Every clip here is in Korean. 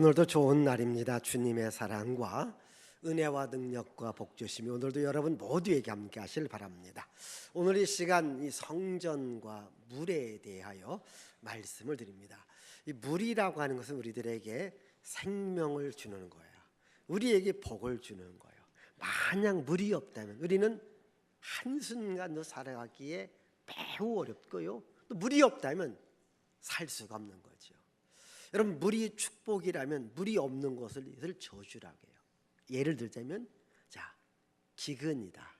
오늘도 좋은 날입니다. 주님의 사랑과 은혜와 능력과 복 주시며 오늘도 여러분 모두에게 함께 하실 바랍니다. 오늘 이 시간 이 성전과 물에 대하여 말씀을 드립니다. 이 물이라고 하는 것은 우리들에게 생명을 주는 거예요. 우리에게 복을 주는 거예요. 만약 물이 없다면 우리는 한순간도 살아가기에 매우 어렵고요. 또 물이 없다면 살 수가 없는 거죠. 여러분, 물이 축복이라면 물이 없는 것을 저주라고 해요. 예를 들자면 기근이다,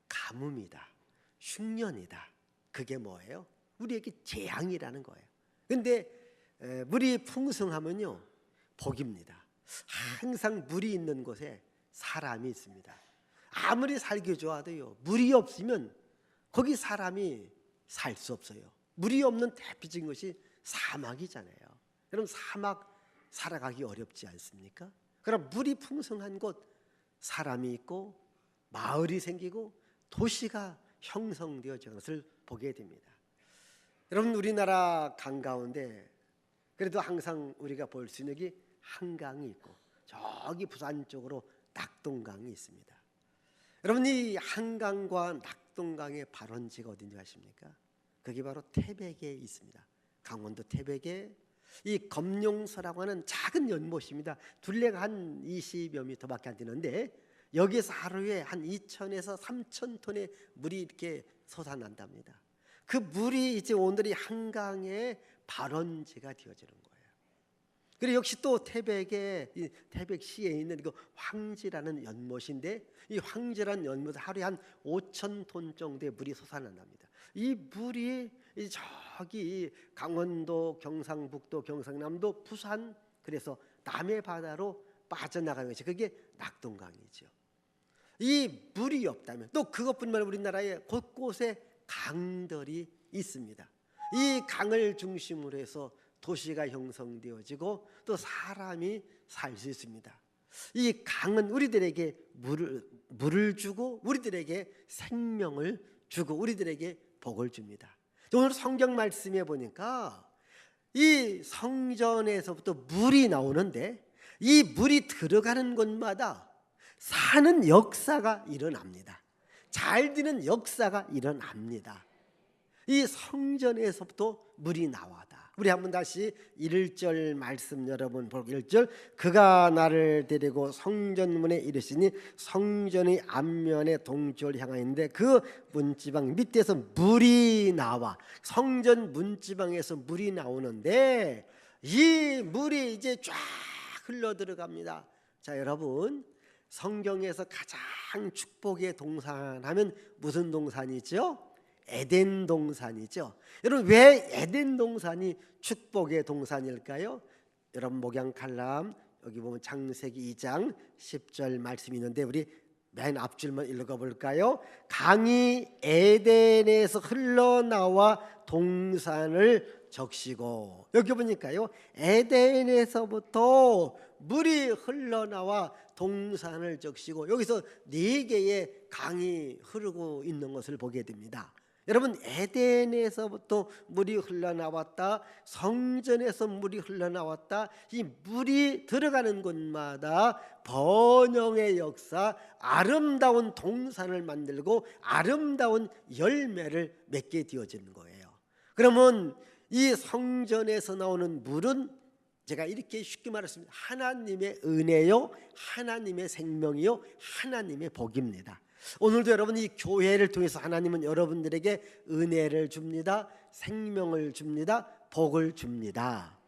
가뭄이다, 흉년이다. 그게 뭐예요? 우리에게 재앙이라는 거예요. 근데 물이 풍성하면요 복입니다. 항상 물이 있는 곳에 사람이 있습니다. 아무리 살기 좋아도요 물이 없으면 거기 사람이 살 수 없어요. 물이 없는 대표적인 것이 사막이잖아요. 여러분, 사막 살아가기 어렵지 않습니까? 그럼 물이 풍성한 곳 사람이 있고 마을이 생기고 도시가 형성되어지는 것을 보게 됩니다. 여러분, 우리나라 강 가운데 그래도 항상 우리가 볼 수 있는 게 한강이 있고 저기 부산 쪽으로 낙동강이 있습니다. 여러분, 이 한강과 낙동강의 발원지가 어딘지 아십니까? 그게 바로 태백에 있습니다. 강원도 태백에 이 검룡서라고 하는 작은 연못입니다. 둘레가 한 20여 미터밖에 안 되는데 여기서 하루에 한 2,000에서 3,000톤의 물이 이렇게 솟아난답니다. 그 물이 이제 오늘의 한강의 발원지가 되어지는 거예요. 그리고 역시 또 태백에 태백시에 있는 그 황지라는 연못인데 이 황지라는 연못에 하루에 한 5,000톤 정도의 물이 솟아난답니다. 이 물이 저기 강원도, 경상북도, 경상남도, 부산, 그래서 남해 바다로 빠져나가는 것이 그게 낙동강이죠. 이 물이 없다면 또 그것뿐만 아니라 우리나라에 곳곳에 강들이 있습니다. 이 강을 중심으로 해서 도시가 형성되어지고 또 사람이 살 수 있습니다. 이 강은 우리들에게 물을 주고 우리들에게 생명을 주고 우리들에게 복을 줍니다. 오늘 성경 말씀에 보니까 이 성전에서부터 물이 나오는데 이 물이 들어가는 곳마다 사는 역사가 일어납니다. 잘 되는 역사가 일어납니다. 이 성전에서부터 물이 나와다. 우리 한번 다시 1절 말씀 여러분 보고 1절 그가 나를 데리고 성전문에 이르시니 성전의 앞면에 동쪽을 향하였는데 그 문지방 밑에서 물이 나와 성전 문지방에서 물이 나오는데 이 물이 이제 쫙 흘러 들어갑니다. 자, 여러분, 성경에서 가장 축복의 동산하면 무슨 동산이죠? 에덴 동산이죠. 여러분, 왜 에덴 동산이 축복의 동산일까요? 여러분, 목양 칼럼 여기 보면 창세기 2장 10절 말씀이 있는데 우리 맨 앞줄만 읽어볼까요? 강이 에덴에서 흘러나와 동산을 적시고, 여기 보니까요 에덴에서부터 물이 흘러나와 동산을 적시고 여기서 4개의 강이 흐르고 있는 것을 보게 됩니다. 여러분, 에덴에서부터 물이 흘러나왔다, 성전에서 물이 흘러나왔다. 이 물이 들어가는 곳마다 번영의 역사, 아름다운 동산을 만들고 아름다운 열매를 맺게 되어지는 거예요. 그러면 이 성전에서 나오는 물은 제가 이렇게 쉽게 말했습니다. 하나님의 은혜요, 하나님의 생명이요, 하나님의 복입니다. 오늘도 여러분, 이 교회를 통해서 하나님은 여러분들에게 은혜를 줍니다. 생명을 줍니다. 복을 줍니다.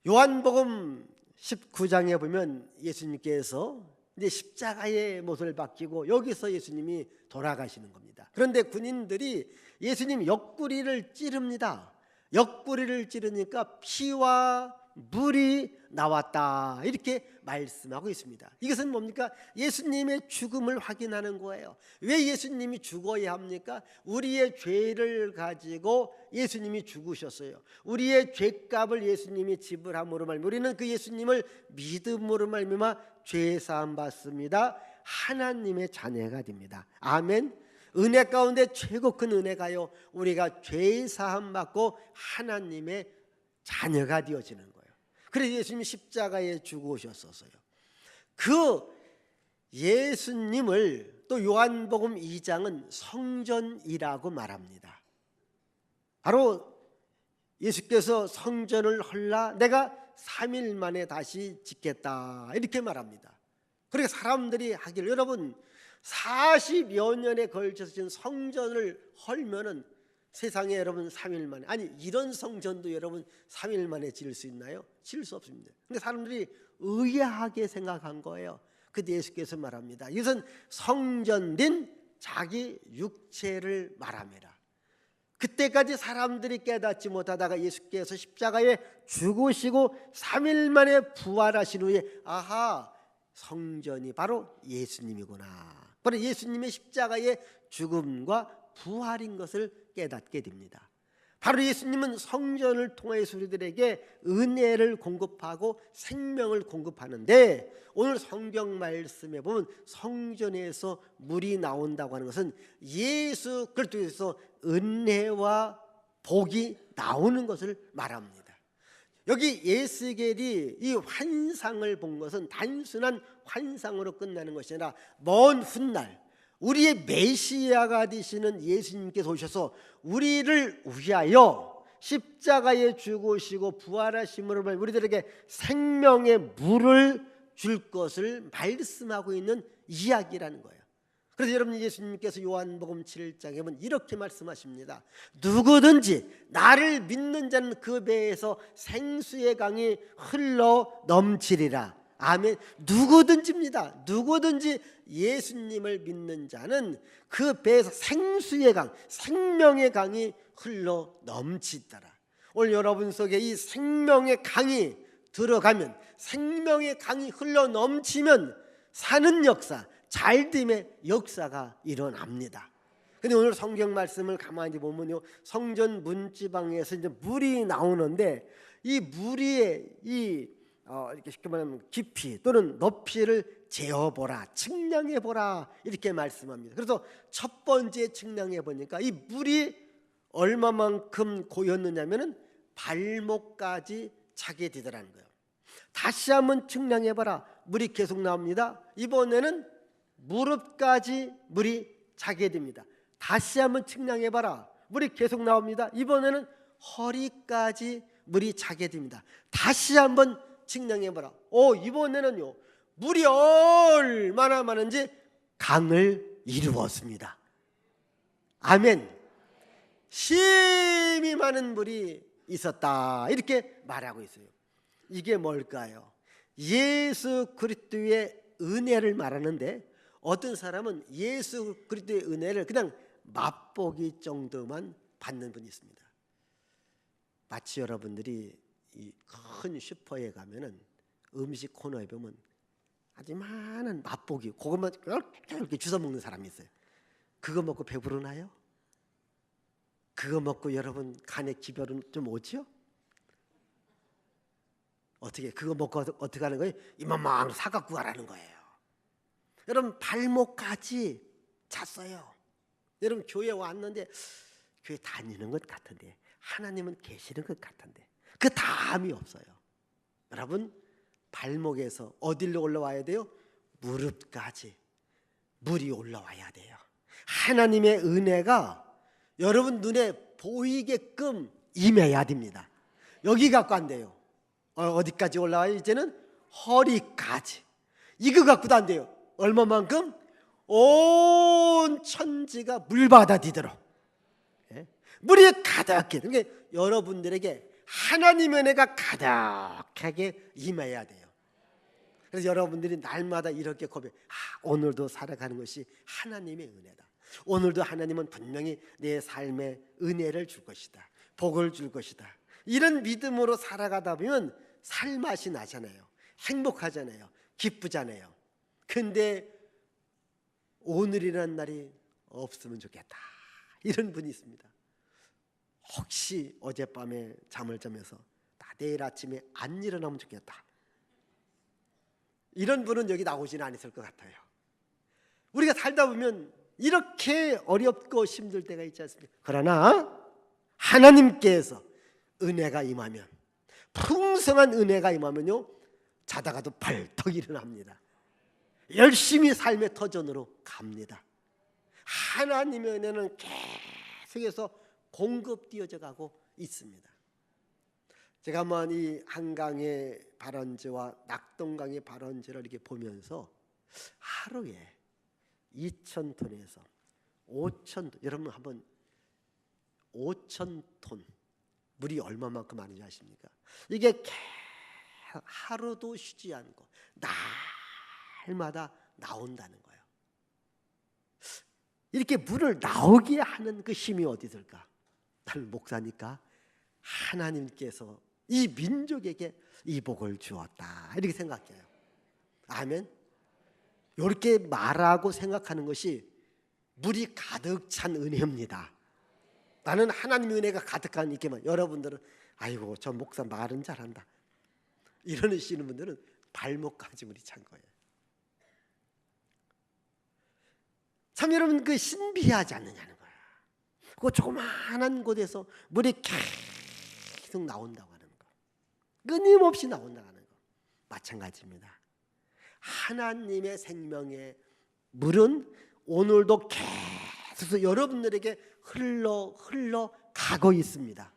요한복음 19장에 보면 예수님께서 이제 십자가의 못을 박히고 여기서 예수님이 돌아가시는 겁니다. 그런데 군인들이 예수님 옆구리를 찌릅니다. 옆구리를 찌르니까 피와 물이 나왔다, 이렇게 말씀하고 있습니다. 이것은 뭡니까? 예수님의 죽음을 확인하는 거예요. 왜 예수님이 죽어야 합니까? 우리의 죄를 가지고 예수님이 죽으셨어요. 우리의 죄값을 예수님이 지불함으로 말미암아 우리는 그 예수님을 믿음으로 말미암아 죄 사함 받습니다. 하나님의 자녀가 됩니다. 아멘. 은혜 가운데 최고 큰 은혜가요, 우리가 죄 사함 받고 하나님의 자녀가 되어지는 거예요. 그래서 예수님이 십자가에 죽으셨었어요. 그 예수님을 또 요한복음 2장은 성전이라고 말합니다. 바로 예수께서 성전을 헐라 내가 3일 만에 다시 짓겠다 이렇게 말합니다. 그러니까 사람들이 하기를, 여러분 40여 년에 걸쳐서 지은 성전을 헐면은 세상에 여러분 3일 만에, 아니 이런 성전도 여러분 3일 만에 지을 수 있나요? 지을 수 없습니다. 근데 사람들이 의아하게 생각한 거예요. 그때 예수께서 말합니다. 이것은 성전된 자기 육체를 말합니다. 그때까지 사람들이 깨닫지 못하다가 예수께서 십자가에 죽으시고 3일 만에 부활하신 후에 아하, 성전이 바로 예수님이구나, 바로 예수님의 십자가의 죽음과 부활인 것을 깨닫게 됩니다. 바로 예수님은 성전을 통해서 우리들에게 은혜를 공급하고 생명을 공급하는데, 오늘 성경 말씀에 보면 성전에서 물이 나온다고 하는 것은 예수 그리스도에서 은혜와 복이 나오는 것을 말합니다. 여기 예스겔이 이 환상을 본 것은 단순한 환상으로 끝나는 것이 아니라 먼 훗날 우리의 메시아가 되시는 예수님께서 오셔서 우리를 위하여 십자가에 죽으시고 부활하심으로 우리들에게 생명의 물을 줄 것을 말씀하고 있는 이야기라는 거예요. 그래서 여러분, 예수님께서 요한복음 7장에 보면 이렇게 말씀하십니다. 누구든지 나를 믿는 자는 그 배에서 생수의 강이 흘러 넘치리라. 아멘. 누구든지입니다. 누구든지 예수님을 믿는 자는 그 배에서 생수의 강, 생명의 강이 흘러 넘치더라. 오늘 여러분 속에 이 생명의 강이 들어가면, 생명의 강이 흘러 넘치면 사는 역사, 잘됨의 역사가 일어납니다. 근데 오늘 성경 말씀을 가만히 보면요, 성전 문지방에서 이제 물이 나오는데 이 물이 이렇게 쉽게 말하면 깊이 또는 높이를 재어보라, 측량해보라 이렇게 말씀합니다. 그래서 첫 번째 측량해 보니까 이 물이 얼마만큼 고였느냐면은 발목까지 차게 되더라는 거예요. 다시 한번 측량해봐라, 물이 계속 나옵니다. 이번에는 무릎까지 물이 차게 됩니다. 다시 한번 측량해봐라, 물이 계속 나옵니다. 이번에는 허리까지 물이 차게 됩니다. 다시 한번 측량해봐라. 이번에는요, 물이 얼마나 많은지 강을 이루었습니다. 아멘. 심히 많은 물이 있었다 이렇게 말하고 있어요. 이게 뭘까요? 예수 그리스도의 은혜를 말하는데, 어떤 사람은 예수 그리스도의 은혜를 그냥 맛보기 정도만 받는 분이 있습니다. 마치 여러분들이 이 큰 슈퍼에 가면은 음식 코너에 보면 아주 많은 맛보기, 그것만 이렇게 주워 먹는 사람이 있어요. 그거 먹고 배부르나요? 그거 먹고 여러분 간에 기별은 좀 오지요? 어떻게 그거 먹고 어떻게 하는 거예요? 이만만 사갖고 가라는 거예요. 여러분 발목까지 찼어요. 여러분 교회 왔는데 교회 다니는 것 같은데 하나님은 계시는 것 같은데 그 다음이 없어요. 여러분 발목에서 어디로 올라와야 돼요? 무릎까지 물이 올라와야 돼요. 하나님의 은혜가 여러분 눈에 보이게끔 임해야 됩니다. 여기 갖고 안 돼요. 어디까지 올라와요? 이제는 허리까지. 이거 갖고도 안 돼요. 얼마만큼? 온 천지가 물바다 디도록 물이 가득해. 그러니까 여러분들에게 하나님의 은혜가 가득하게 임해야 돼요. 그래서 여러분들이 날마다 이렇게 고백, 오늘도 살아가는 것이 하나님의 은혜다. 오늘도 하나님은 분명히 내 삶에 은혜를 줄 것이다, 복을 줄 것이다. 이런 믿음으로 살아가다 보면 살맛이 나잖아요. 행복하잖아요. 기쁘잖아요. 근데 오늘이라는 날이 없으면 좋겠다, 이런 분이 있습니다. 혹시 어젯밤에 잠을 자면서 나 내일 아침에 안 일어나면 좋겠다, 이런 분은 여기 나오지는 않았을 것 같아요. 우리가 살다 보면 이렇게 어렵고 힘들 때가 있지 않습니까? 그러나 하나님께서 은혜가 임하면, 풍성한 은혜가 임하면요, 자다가도 벌떡 일어납니다. 열심히 삶의 터전으로 갑니다. 하나님의 은혜는 계속해서 공급되어져 가고 있습니다. 제가 한번 이 한강의 발원지와 낙동강의 발원지를 이렇게 보면서 하루에 2,000톤에서 5,000톤, 여러분 한번 5,000톤 물이 얼마만큼 많은지 아십니까? 이게 하루도 쉬지 않고 날마다 나온다는 거예요. 이렇게 물을 나오게 하는 그 힘이 어디 있을까? 나는 목사니까 하나님께서 이 민족에게 이 복을 주었다, 이렇게 생각해요. 아멘. 이렇게 말하고 생각하는 것이 물이 가득 찬 은혜입니다. 나는 하나님의 은혜가 가득한 이렇게만. 여러분들은 아이고 저 목사 말은 잘한다 이러시는 분들은 발목까지 물이 찬 거예요. 참 여러분, 그 신비하지 않느냐는 거야. 그 조그마한 곳에서 물이 계속 나온다고 하는 거, 끊임없이 나온다고 하는 거 마찬가지입니다. 하나님의 생명의 물은 오늘도 계속 여러분들에게 흘러 가고 있습니다.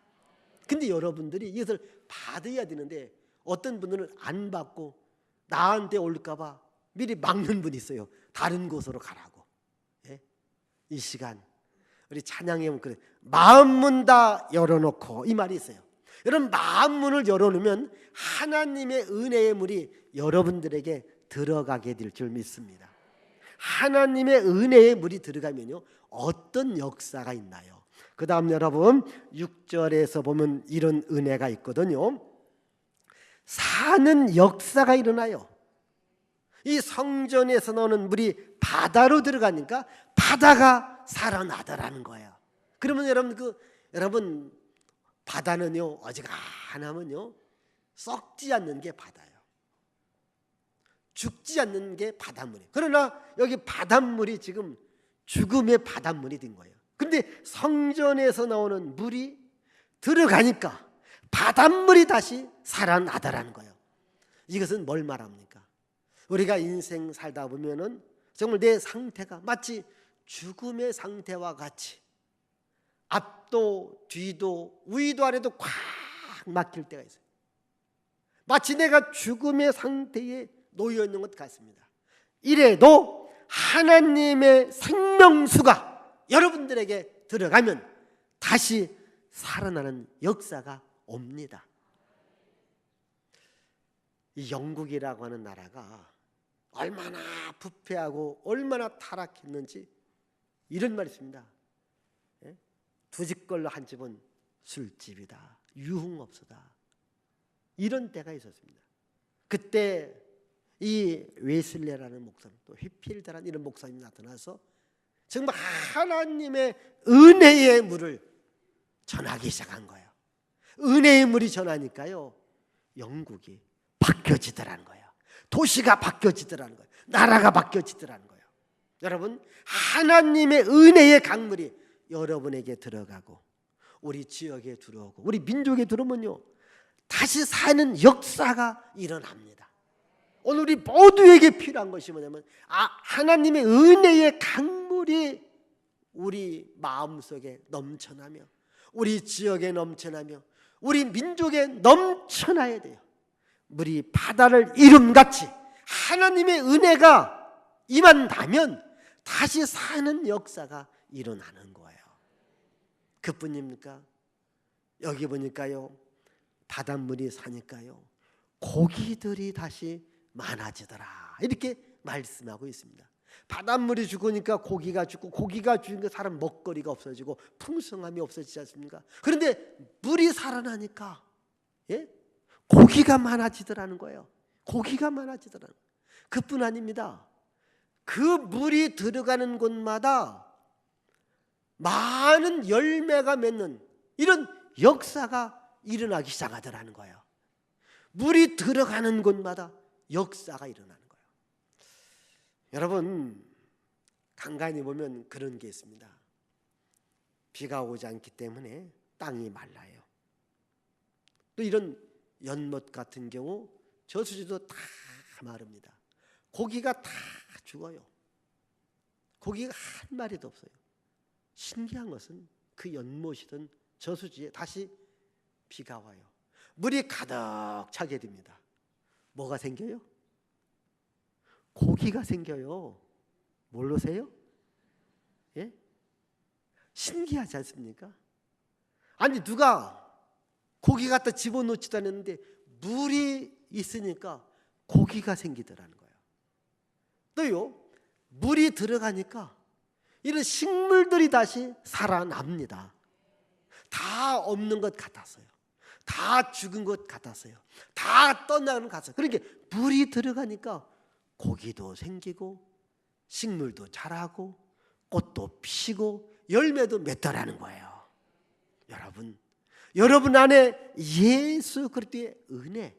근데 여러분들이 이것을 받아야 되는데 어떤 분들은 안 받고 나한테 올까 봐 미리 막는 분이 있어요. 다른 곳으로 가라고. 예? 이 시간 우리 찬양에 보면 그래, 마음문 다 열어놓고, 이 말이 있어요. 여러분, 마음문을 열어놓으면 하나님의 은혜의 물이 여러분들에게 들어가게 될 줄 믿습니다. 하나님의 은혜의 물이 들어가면요, 어떤 역사가 있나요? 그 다음 여러분 6절에서 보면 이런 은혜가 있거든요. 사는 역사가 일어나요. 이 성전에서 나오는 물이 바다로 들어가니까 바다가 살아나더라는 거예요. 그러면 여러분 바다는요, 어지간하면요 썩지 않는 게 바다예요. 죽지 않는 게 바닷물이에요. 그러나 여기 바닷물이 지금 죽음의 바닷물이 된 거예요. 근데 성전에서 나오는 물이 들어가니까 바닷물이 다시 살아나더라는 거예요. 이것은 뭘 말합니까? 우리가 인생 살다 보면은 정말 내 상태가 마치 죽음의 상태와 같이 앞도 뒤도 위도 아래도 꽉 막힐 때가 있어요. 마치 내가 죽음의 상태에 놓여 있는 것 같습니다. 이래도 하나님의 생명수가 여러분들에게 들어가면 다시 살아나는 역사가 옵니다. 이 영국이라고 하는 나라가 얼마나 부패하고 얼마나 타락했는지 이런 말이 있습니다. 두 집 걸로 한 집은 술집이다, 유흥업소다, 이런 때가 있었습니다. 그때 이 웨슬레라는 목사님, 또 휘필드라는 이런 목사님이 나타나서 정말 하나님의 은혜의 물을 전하기 시작한 거예요. 은혜의 물이 전하니까요, 영국이 바뀌어지더라는 거예요. 도시가 바뀌어지더라는 거예요. 나라가 바뀌어지더라는 거예요. 여러분, 하나님의 은혜의 강물이 여러분에게 들어가고 우리 지역에 들어오고 우리 민족에 들어오면요, 다시 사는 역사가 일어납니다. 오늘 우리 모두에게 필요한 것이 뭐냐면 하나님의 은혜의 강물이 우리 마음속에 넘쳐나며 우리 지역에 넘쳐나며 우리 민족에 넘쳐나야 돼요. 물이 바다를 이름같이 하나님의 은혜가 임한다면 다시 사는 역사가 일어나는 거예요. 그뿐입니까? 여기 보니까요, 바닷물이 사니까요 고기들이 다시 많아지더라, 이렇게 말씀하고 있습니다. 바닷물이 죽으니까 고기가 죽고, 고기가 죽으니까 사람 먹거리가 없어지고 풍성함이 없어지지 않습니까? 그런데 물이 살아나니까 고기가 많아지더라는 거예요. 고기가 많아지더라는 거예요. 그뿐 아닙니다. 그 물이 들어가는 곳마다 많은 열매가 맺는 이런 역사가 일어나기 시작하더라는 거예요. 물이 들어가는 곳마다 역사가 일어나는 거예요. 여러분, 간간히 보면 그런 게 있습니다. 비가 오지 않기 때문에 땅이 말라요. 또 이런 연못 같은 경우 저수지도 다 마릅니다. 고기가 다 죽어요. 고기가 한 마리도 없어요. 신기한 것은 그 연못이든 저수지에 다시 비가 와요. 물이 가득 차게 됩니다. 뭐가 생겨요? 고기가 생겨요. 모르세요? 예? 신기하지 않습니까? 아니 누가 고기 갖다 집어넣지도 않았는데 물이 있으니까 고기가 생기더라는 거예요. 또요, 물이 들어가니까 이런 식물들이 다시 살아납니다. 다 없는 것 같았어요. 다 죽은 것 같았어요. 다 떠나는 것 같았어요. 그러니까 물이 들어가니까 고기도 생기고 식물도 자라고 꽃도 피고 열매도 맺더라는 거예요. 여러분 안에 예수 그리스도의 은혜,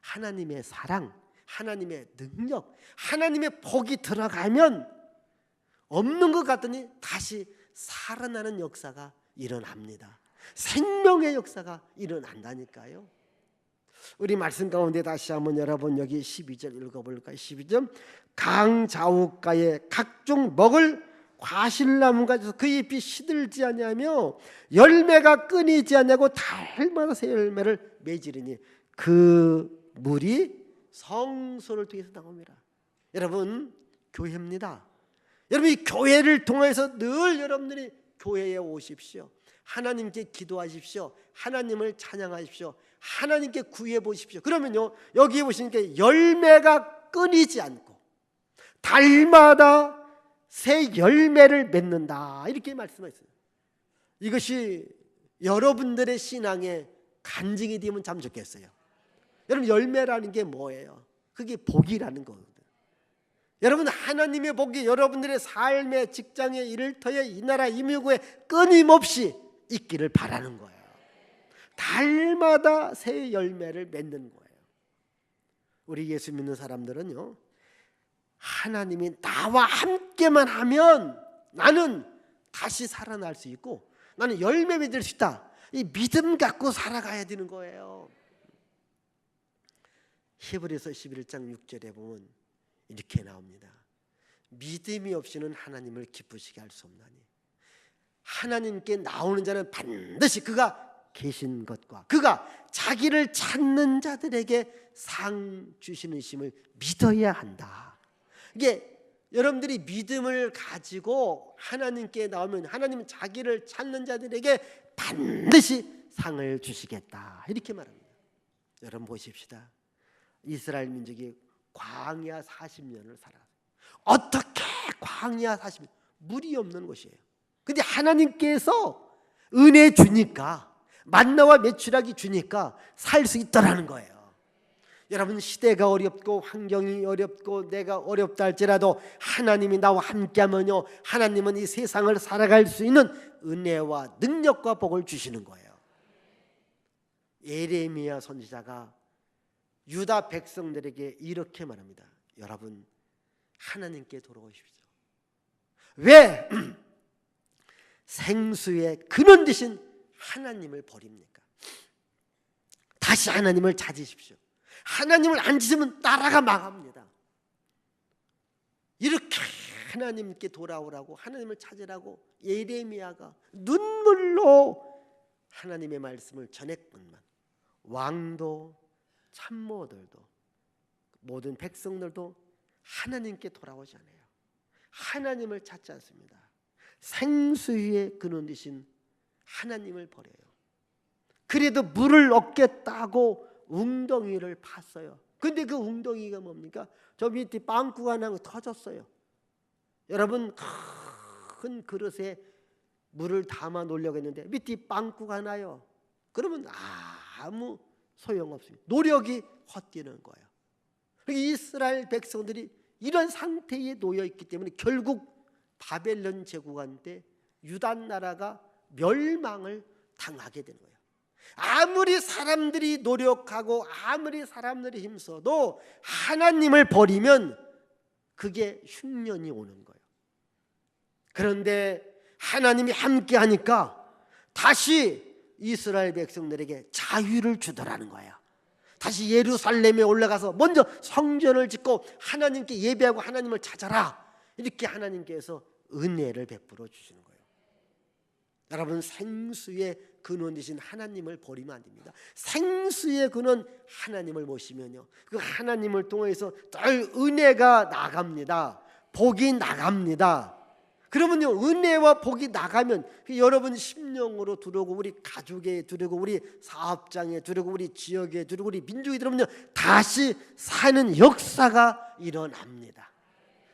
하나님의 사랑, 하나님의 능력, 하나님의 복이 들어가면 없는 것 같더니 다시 살아나는 역사가 일어납니다. 생명의 역사가 일어난다니까요. 우리 말씀 가운데 다시 한번 여러분 여기 12절 읽어볼까요? 12절 강자욱가에 각종 먹을 과실나무 가지고 그 잎이 시들지 아니하며 열매가 끊이지 아니하고 달마다 새 열매를 맺으리니 그 물이 성소를 통해서 나옵니다. 여러분 교회입니다. 여러분 이 교회를 통해서 늘 여러분들이 교회에 오십시오. 하나님께 기도하십시오. 하나님을 찬양하십시오. 하나님께 구해 보십시오. 그러면요 여기 보시니까 열매가 끊이지 않고 달마다 새 열매를 맺는다 이렇게 말씀하셨어요. 이것이 여러분들의 신앙의 간증이 되면 참 좋겠어요. 여러분 열매라는 게 뭐예요? 그게 복이라는 거거든요. 여러분 하나님의 복이 여러분들의 삶에 직장에 일터에 이 나라 이 미국에 끊임없이 있기를 바라는 거예요. 달마다 새 열매를 맺는 거예요. 우리 예수 믿는 사람들은요 하나님이 나와 함께만 하면 나는 다시 살아날 수 있고 나는 열매 맺을 수 있다. 이 믿음 갖고 살아가야 되는 거예요. 히브리서 11장 6절에 보면 이렇게 나옵니다. 믿음이 없이는 하나님을 기쁘시게 할 수 없나니 하나님께 나오는 자는 반드시 그가 계신 것과 그가 자기를 찾는 자들에게 상 주시는 심을 믿어야 한다. 이게 여러분들이 믿음을 가지고 하나님께 나오면 하나님은 자기를 찾는 자들에게 반드시 상을 주시겠다 이렇게 말합니다. 여러분 보십시다. 이스라엘 민족이 광야 40년을 살았어요. 어떻게 광야 40년 물이 없는 곳이에요. 근데 하나님께서 은혜 주니까 만나와 메추라기 주니까 살 수 있다라는 거예요. 여러분 시대가 어렵고 환경이 어렵고 내가 어렵다 할지라도 하나님이 나와 함께하면요 하나님은 이 세상을 살아갈 수 있는 은혜와 능력과 복을 주시는 거예요. 예레미야 선지자가 유다 백성들에게 이렇게 말합니다. 여러분 하나님께 돌아오십시오. 왜 생수의 근원 되신 하나님을 버립니까? 다시 하나님을 찾으십시오. 하나님을 안 찾으면 나라가 망합니다. 이렇게 하나님께 돌아오라고 하나님을 찾으라고 예레미야가 눈물로 하나님의 말씀을 전했건만 왕도 참모들도 모든 백성들도 하나님께 돌아오지 않아요. 하나님을 찾지 않습니다. 생수의 근원 되신 하나님을 버려요. 그래도 물을 얻겠다고 웅덩이를 팠어요. 근데 그 웅덩이가 뭡니까? 저 밑에 빵꾸가 나고 터졌어요. 여러분 큰 그릇에 물을 담아 놓으려고 했는데 밑에 빵꾸가 나요. 그러면 아무 소용없습니다. 노력이 헛되는 거예요. 이스라엘 백성들이 이런 상태에 놓여 있기 때문에 결국 바벨론 제국한테 유다 나라가 멸망을 당하게 되는 거예요. 아무리 사람들이 노력하고 아무리 사람들이 힘써도 하나님을 버리면 그게 흉년이 오는 거예요. 그런데 하나님이 함께 하니까 다시 이스라엘 백성들에게 자유를 주더라는 거예요. 다시 예루살렘에 올라가서 먼저 성전을 짓고 하나님께 예배하고 하나님을 찾아라. 이렇게 하나님께서 은혜를 베풀어 주시는 거예요. 여러분, 생수의 근원이신 하나님을 버리면 안 됩니다. 생수의 근원 하나님을 모시면요, 그 하나님을 통해서 늘 은혜가 나갑니다. 복이 나갑니다. 그러면요, 은혜와 복이 나가면 여러분 심령으로 들어오고 우리 가족에 들어오고 우리 사업장에 들어오고 우리 지역에 들어오고 우리 민족에 들어오면요, 다시 사는 역사가 일어납니다.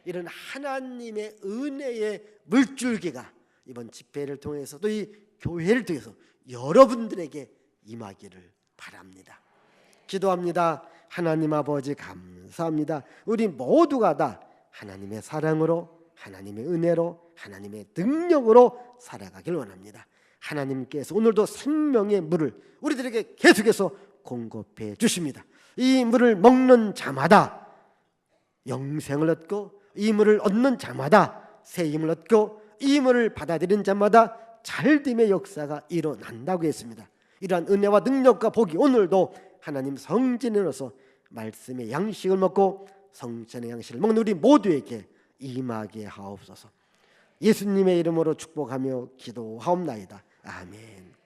이런 하나님의 은혜의 물줄기가 이번 집회를 통해서 또 이 교회를 통해서 여러분들에게 임하기를 바랍니다. 기도합니다. 하나님 아버지, 감사합니다. 우리 모두가 다 하나님의 사랑으로, 하나님의 은혜로, 하나님의 능력으로 살아가길 원합니다. 하나님께서 오늘도 생명의 물을 우리들에게 계속해서 공급해 주십니다. 이 물을 먹는 자마다 영생을 얻고, 이 물을 얻는 자마다 새 힘을 얻고, 이 물을 받아들인 자마다 잘됨의 역사가 일어난다고 했습니다. 이러한 은혜와 능력과 복이 오늘도 하나님 성전으로서 말씀의 양식을 먹고 성전의 양식을 먹는 우리 모두에게 임하게 하옵소서. 예수님의 이름으로 축복하며 기도하옵나이다. 아멘.